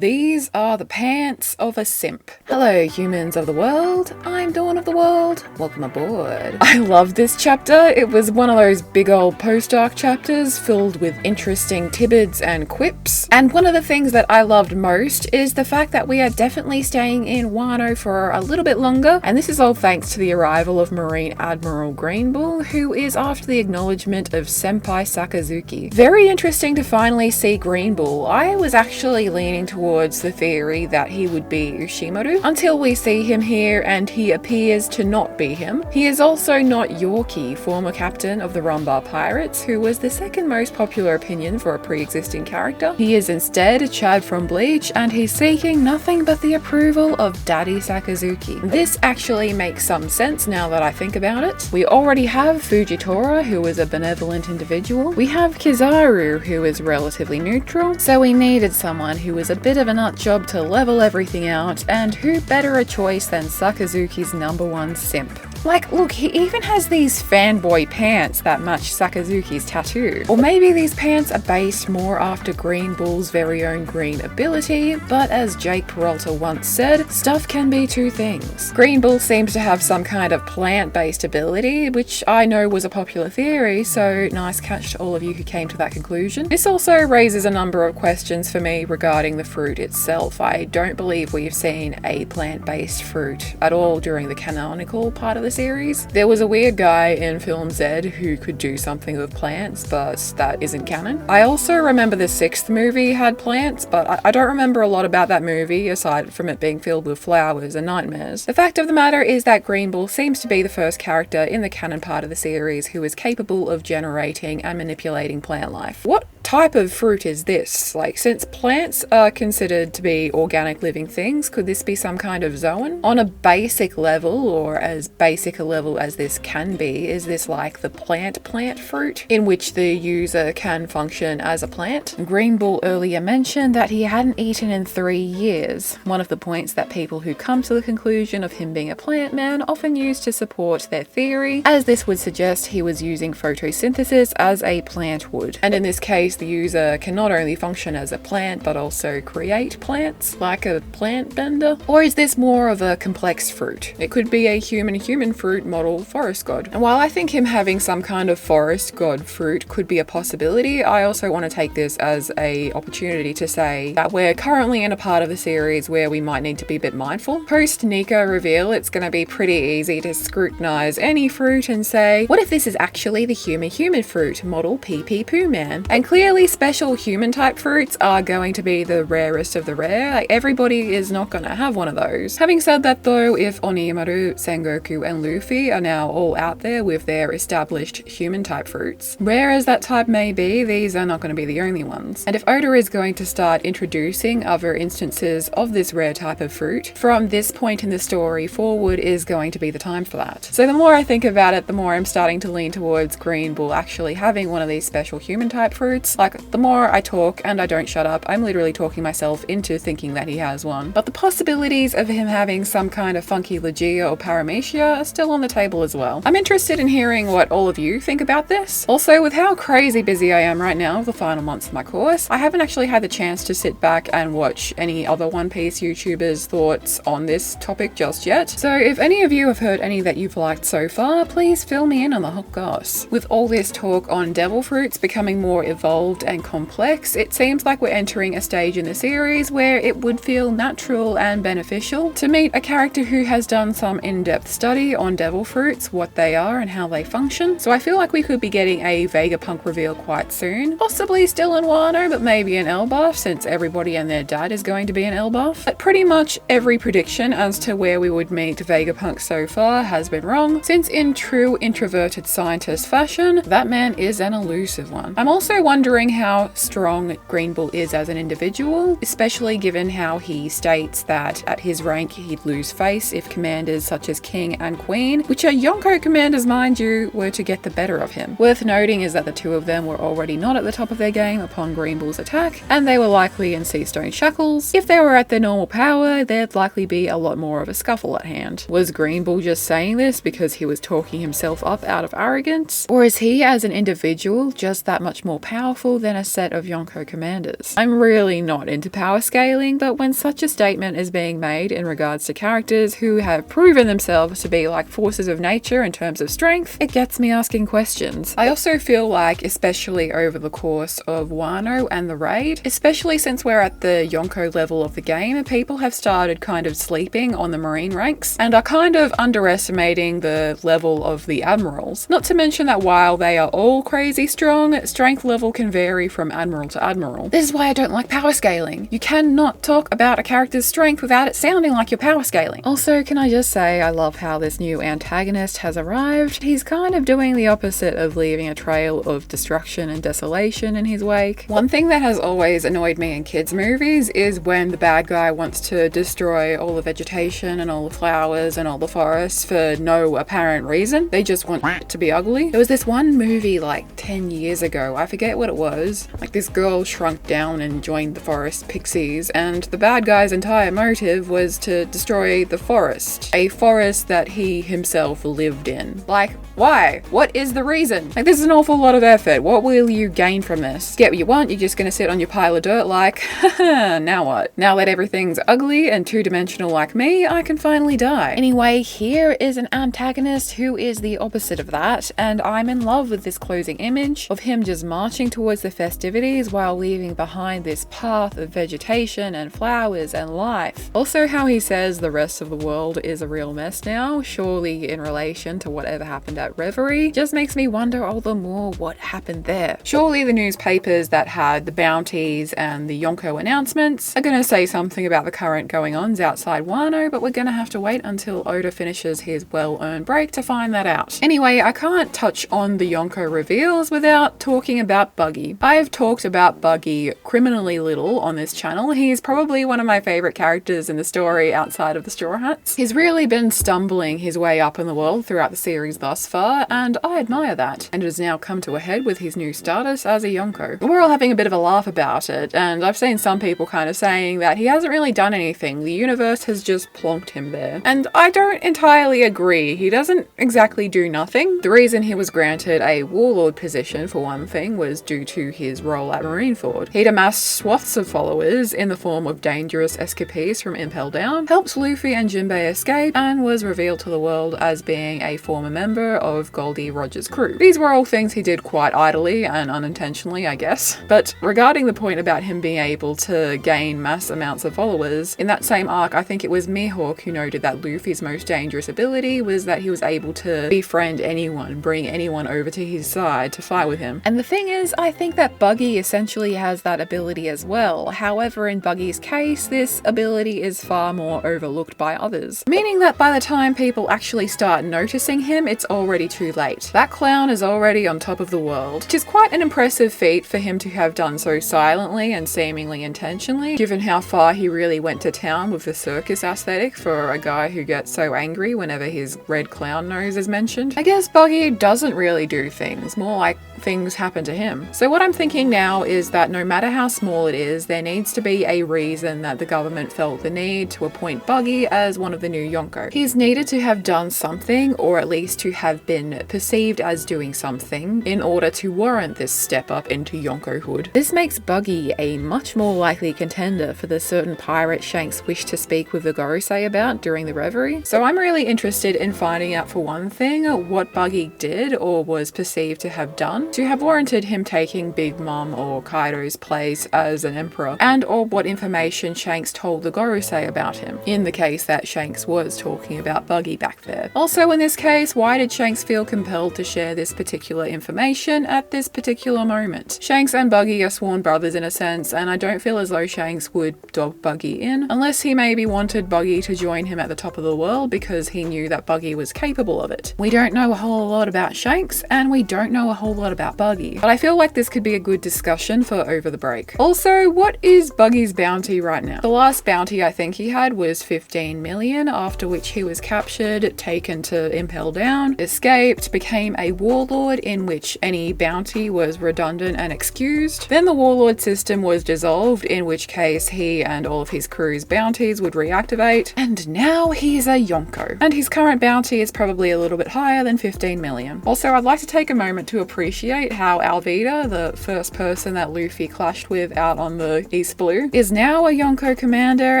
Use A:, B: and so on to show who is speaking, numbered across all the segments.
A: These are the pants of a simp. Hello, humans of the world. I'm Dawn of the World. Welcome aboard. I love this chapter. It was one of those big old post-arc chapters filled with interesting tidbits and quips. And one of the things that I loved most is the fact that we are definitely staying in Wano for a little bit longer. And this is all thanks to the arrival of Marine Admiral Greenbull, who is after the acknowledgement of Senpai Sakazuki. Very interesting to finally see Greenbull. I was actually leaning towards the theory that he would be Ushimaru until we see him here and he appears to not be him. He is also not Yorkie, former captain of the Rumbar Pirates, who was the second most popular opinion for a pre-existing character. He is instead Chad from Bleach, and he's seeking nothing but the approval of Daddy Sakazuki. This actually makes some sense now that I think about it. We already have Fujitora, who is a benevolent individual. We have Kizaru, who is relatively neutral, so we needed someone who was a bit of a nut job to level everything out, and who better a choice than Sakazuki's #1 simp. Like, look, he even has these fanboy pants that match Sakazuki's tattoo. Or maybe these pants are based more after Greenbull's very own green ability, but as Jake Peralta once said, stuff can be two things. Greenbull seems to have some kind of plant-based ability, which I know was a popular theory, so nice catch to all of you who came to that conclusion. This also raises a number of questions for me regarding the fruit itself. I don't believe we've seen a plant-based fruit at all during the canonical part of the series. There was a weird guy in Film Z who could do something with plants, but that isn't canon. I also remember the 6th movie had plants, but I don't remember a lot about that movie aside from it being filled with flowers and nightmares. The fact of the matter is that Greenbull seems to be the first character in the canon part of the series who is capable of generating and manipulating plant life. What type of fruit is this? Like, since plants are considered to be organic living things, could this be some kind of zoan? On a basic level, or as basic a level as this can be, is this like the plant fruit, in which the user can function as a plant? Greenbull earlier mentioned that he hadn't eaten in 3 years, one of the points that people who come to the conclusion of him being a plant man often use to support their theory, as this would suggest he was using photosynthesis as a plant would. And in this case, the user can not only function as a plant, but also create plants, like a plant bender? Or is this more of a complex fruit? It could be a human fruit model forest god. And while I think him having some kind of forest god fruit could be a possibility, I also want to take this as a opportunity to say that we're currently in a part of the series where we might need to be a bit mindful. Post Nika reveal, it's going to be pretty easy to scrutinize any fruit and say, what if this is actually the human fruit model PP Poo Man? And clearly special human type fruits are going to be the rarest of the rare. Like, everybody is not going to have one of those. Having said that though, if Onimaru, Sengoku and Luffy are now all out there with their established human type fruits, rare as that type may be, these are not going to be the only ones. And if Oda is going to start introducing other instances of this rare type of fruit, from this point in the story forward is going to be the time for that. So the more I think about it, the more I'm starting to lean towards Greenbull actually having one of these special human type fruits. Like, the more I talk and I don't shut up, I'm literally talking myself into thinking that he has one. But the possibilities of him having some kind of funky Legia or Paramecia are still on the table as well. I'm interested in hearing what all of you think about this. Also, with how crazy busy I am right now with the final months of my course, I haven't actually had the chance to sit back and watch any other One Piece YouTubers' thoughts on this topic just yet. So if any of you have heard any that you've liked so far, please fill me in on the hot goss. With all this talk on devil fruits becoming more evolved and complex, it seems like we're entering a stage in the series where it would feel natural and beneficial to meet a character who has done some in-depth study on devil fruits, what they are and how they function. So I feel like we could be getting a Vegapunk reveal quite soon, possibly still in Wano, but maybe in Elbaf, since everybody and their dad is going to be in Elbaf. But pretty much every prediction as to where we would meet Vegapunk so far has been wrong, since in true introverted scientist fashion, that man is an elusive one. I'm also wondering how strong Greenbull is as an individual, especially given how he states that at his rank he'd lose face if commanders such as King and Queen, which are Yonko commanders mind you, were to get the better of him. Worth noting is that the two of them were already not at the top of their game upon Greenbull's attack, and they were likely in sea stone shackles. If they were at their normal power, there'd likely be a lot more of a scuffle at hand. Was Greenbull just saying this because he was talking himself up out of arrogance? Or is he as an individual just that much more powerful powerful than a set of Yonko commanders. I'm really not into power scaling, but when such a statement is being made in regards to characters who have proven themselves to be like forces of nature in terms of strength, it gets me asking questions. I also feel like, especially over the course of Wano and the raid, especially since we're at the Yonko level of the game, people have started kind of sleeping on the Marine ranks and are kind of underestimating the level of the Admirals. Not to mention that while they are all crazy strong, strength level can vary from Admiral to Admiral. This is why I don't like power scaling. You cannot talk about a character's strength without it sounding like you're power scaling. Also, can I just say I love how this new antagonist has arrived. He's kind of doing the opposite of leaving a trail of destruction and desolation in his wake. One thing that has always annoyed me in kids' movies is when the bad guy wants to destroy all the vegetation and all the flowers and all the forests for no apparent reason. They just want it to be ugly. There was this one movie like 10 years ago, I forget what it was. Like this girl shrunk down and joined the forest pixies, and the bad guy's entire motive was to destroy the forest. A forest that he himself lived in. Like, why? What is the reason? Like, this is an awful lot of effort. What will you gain from this? Get what you want, you're just gonna sit on your pile of dirt like, haha, now what? Now that everything's ugly and two-dimensional like me, I can finally die. Anyway, here is an antagonist who is the opposite of that, and I'm in love with this closing image of him just marching towards the festivities while leaving behind this path of vegetation and flowers and life. Also how he says the rest of the world is a real mess now, surely in relation to whatever happened at Reverie, just makes me wonder all the more what happened there. Surely the newspapers that had the bounties and the Yonko announcements are gonna say something about the current going-ons outside Wano, but we're gonna have to wait until Oda finishes his well-earned break to find that out. Anyway, I can't touch on the Yonko reveals without talking about Buggy. I have talked about Buggy criminally little on this channel. He's probably one of my favorite characters in the story outside of the Straw Hats. He's really been stumbling his way up in the world throughout the series thus far, and I admire that. And it has now come to a head with his new status as a Yonko. We're all having a bit of a laugh about it, and I've seen some people kind of saying that he hasn't really done anything. The universe has just plonked him there. And I don't entirely agree. He doesn't exactly do nothing. The reason he was granted a warlord position, for one thing, was due to his role at Marineford. He'd amassed swaths of followers in the form of dangerous escapees from Impel Down, helped Luffy and Jinbei escape, and was revealed to the world as being a former member of Goldie Roger's crew. These were all things he did quite idly and unintentionally, I guess. But regarding the point about him being able to gain mass amounts of followers, in that same arc, I think it was Mihawk who noted that Luffy's most dangerous ability was that he was able to befriend anyone, bring anyone over to his side to fight with him. And the thing is, I think that Buggy essentially has that ability as well. However, in Buggy's case, this ability is far more overlooked by others. Meaning that by the time people actually start noticing him, it's already too late. That clown is already on top of the world, which is quite an impressive feat for him to have done so silently and seemingly intentionally, given how far he really went to town with the circus aesthetic for a guy who gets so angry whenever his red clown nose is mentioned. I guess Buggy doesn't really do things, more like things happen to him. So what I'm thinking now is that no matter how small it is, there needs to be a reason that the government felt the need to appoint Buggy as one of the new Yonko. He's needed to have done something, or at least to have been perceived as doing something, in order to warrant this step up into Yonkohood. This makes Buggy a much more likely contender for the certain pirate Shanks wished to speak with the Gorosei about during the Reverie. So I'm really interested in finding out, for one thing, what Buggy did or was perceived to have done to have warranted him taking Big Mom or Kaido's place as an emperor, and or what information Shanks told the Gorosei about him, in the case that Shanks was talking about Buggy back there. Also in this case, why did Shanks feel compelled to share this particular information at this particular moment? Shanks and Buggy are sworn brothers in a sense, and I don't feel as though Shanks would dog Buggy in, unless he maybe wanted Buggy to join him at the top of the world because he knew that Buggy was capable of it. We don't know a whole lot about Shanks, and we don't know a whole lot about Buggy, but I feel like this could be a good discussion for over the break. Also, what is Buggy's bounty right now? The last bounty I think he had was 15 million, after which he was captured, taken to Impel Down, escaped, became a warlord in which any bounty was redundant and excused. Then the warlord system was dissolved, in which case he and all of his crew's bounties would reactivate, and now he's a Yonko. And his current bounty is probably a little bit higher than 15 million. Also, I'd like to take a moment to appreciate how Alvida, the first person that Luffy clashed with out on the East Blue, is now a Yonko commander,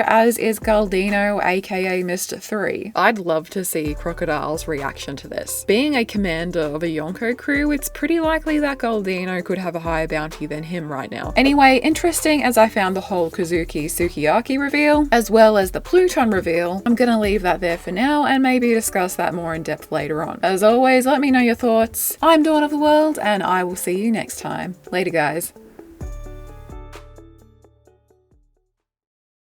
A: as is Galdino, aka Mr. 3. I'd love to see Crocodile's reaction to this. Being a commander of a Yonko crew, it's pretty likely that Galdino could have a higher bounty than him right now. Anyway, interesting as I found the whole Kozuki Sukiyaki reveal, as well as the Pluton reveal, I'm gonna leave that there for now and maybe discuss that more in depth later on. As always, let me know your thoughts. I'm Dawn of the World, and I will see you next time. Later, guys.